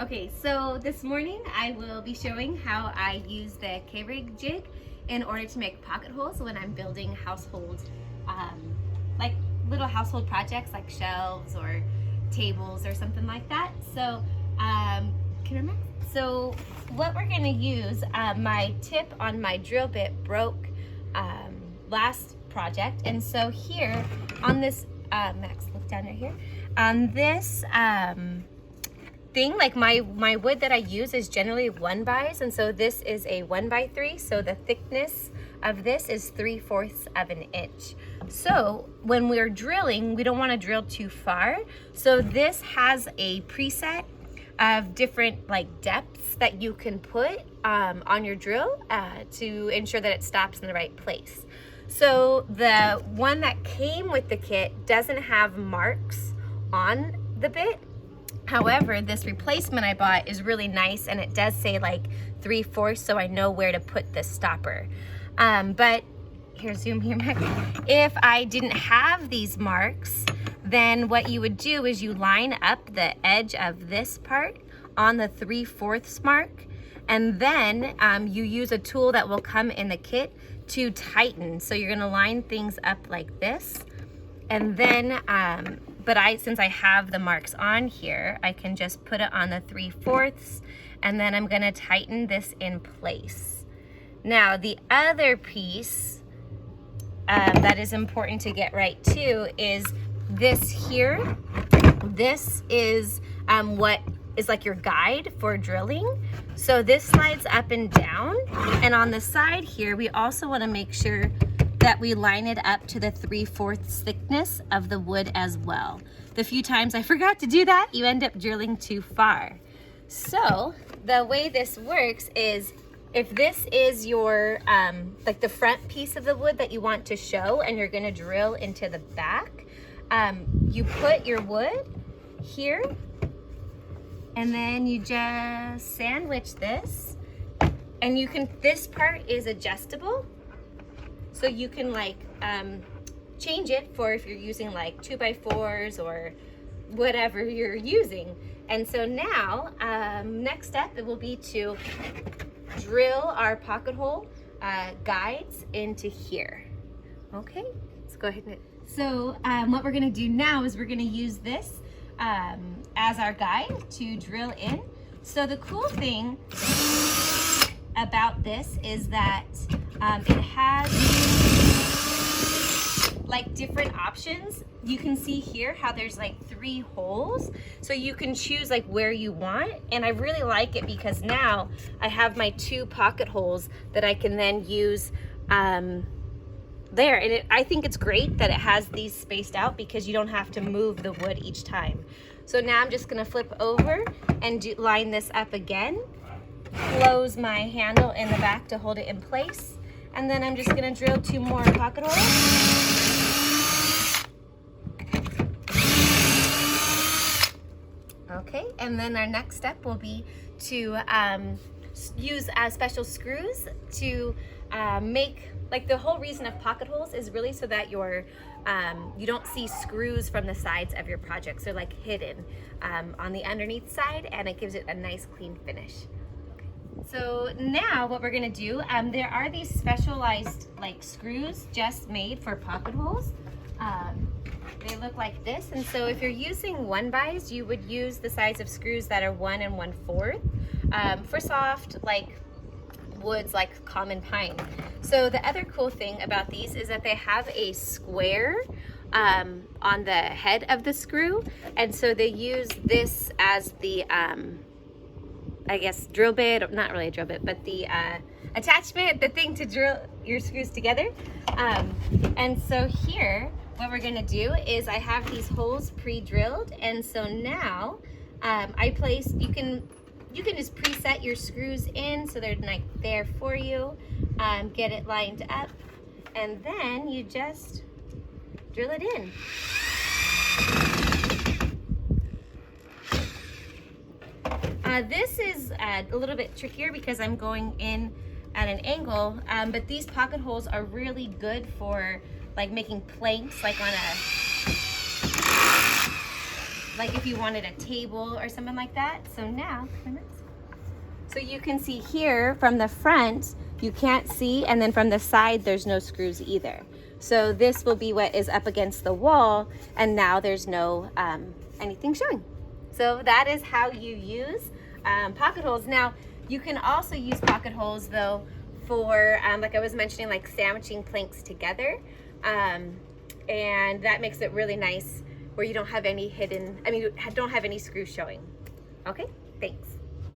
Okay, so this morning I will be showing how I use the K-Rig jig in order to make pocket holes when I'm building household, like little household projects like shelves or tables or something like that. So, can you remember? So what we're gonna use, my tip on my drill bit broke last project, and so here on this, Max, look down right here, on this thing, like my wood that I use is generally 1x, and so this is a 1x3, so the thickness of this is 3/4 of an inch. So when we're drilling, we don't want to drill too far, so this has a preset of different like depths that you can put on your drill to ensure that it stops in the right place. So the one that came with the kit doesn't have marks on the bit. However, this replacement I bought is really nice, and it does say like 3/4, so I know where to put the stopper. But here, zoom here, Max. If I didn't have these marks, then what you would do is you line up the edge of this part on the 3/4 mark, and then you use a tool that will come in the kit to tighten. So you're gonna line things up like this, and then since I have the marks on here, I can just put it on the 3/4, and then I'm gonna tighten this in place. Now the other piece that is important to get right too is this here. This is what is like your guide for drilling. So this slides up and down, and on the side here, we also wanna make sure that we line it up to the 3/4 thickness of the wood as well. The few times I forgot to do that, you end up drilling too far. So the way this works is, if this is your, like the front piece of the wood that you want to show and you're gonna drill into the back, you put your wood here, and then you just sandwich this, and you can, this part is adjustable, so you can like change it for if you're using like 2x4s or whatever you're using. And so now, next step, it will be to drill our pocket hole guides into here. Okay, let's go ahead and, so what we're gonna do now is we're gonna use this as our guide to drill in. So the cool thing about this is that it has like different options. You can see here how there's like 3 holes, so you can choose like where you want, and I really like it because now I have my 2 pocket holes that I can then use there, and I think it's great that it has these spaced out because you don't have to move the wood each time. So now I'm just gonna flip over and line this up again, close my handle in the back to hold it in place, and then I'm just gonna drill 2 more pocket holes. Okay, and then our next step will be to use special screws to make, like the whole reason of pocket holes is really so that your you don't see screws from the sides of your projects. They're like hidden on the underneath side, and it gives it a nice clean finish. So now what we're gonna do, there are these specialized like screws just made for pocket holes. They look like this, and so if you're using 1x's, you would use the size of screws that are 1 1/4 for soft like woods like common pine. So the other cool thing about these is that they have a square on the head of the screw, and so they use this as the I guess drill bit, not really a drill bit, but the attachment, the thing to drill your screws together. And so here, what we're gonna do is I have these holes pre-drilled, and so now I place, you can just preset your screws in so they're like there for you, get it lined up, and then you just drill it in. This is a little bit trickier because I'm going in at an angle, but these pocket holes are really good for like making planks, like on a like if you wanted a table or something like that. So now, so you can see here from the front, you can't see, and then from the side, there's no screws either. So this will be what is up against the wall, and now there's no anything showing. So that is how you use pocket holes. Now, you can also use pocket holes though for, like I was mentioning, like sandwiching planks together. And that makes it really nice where you don't have any hidden, I mean, you don't have any screws showing. Okay, thanks.